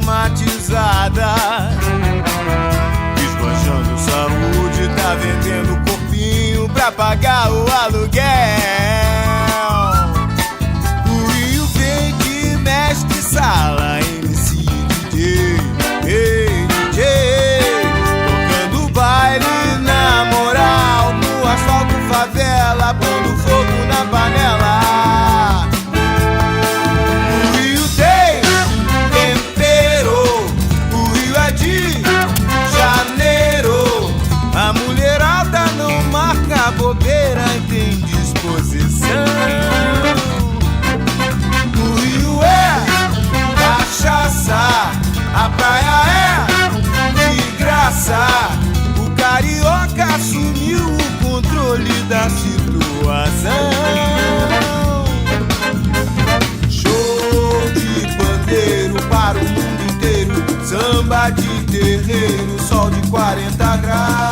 climatizada, esbanjando saúde, tá vendendo corpinho pra pagar o aluguel. O Rio vem de mestre sala, MC DJ, ei, DJ, tocando baile na moral, no asfalto favela, pondo fogo na panela. A bobeira tem disposição. O Rio é cachaça, a praia é de graça. O carioca assumiu o controle da situação. Show de pandeiro para o mundo inteiro, samba de terreiro, sol de 40 graus.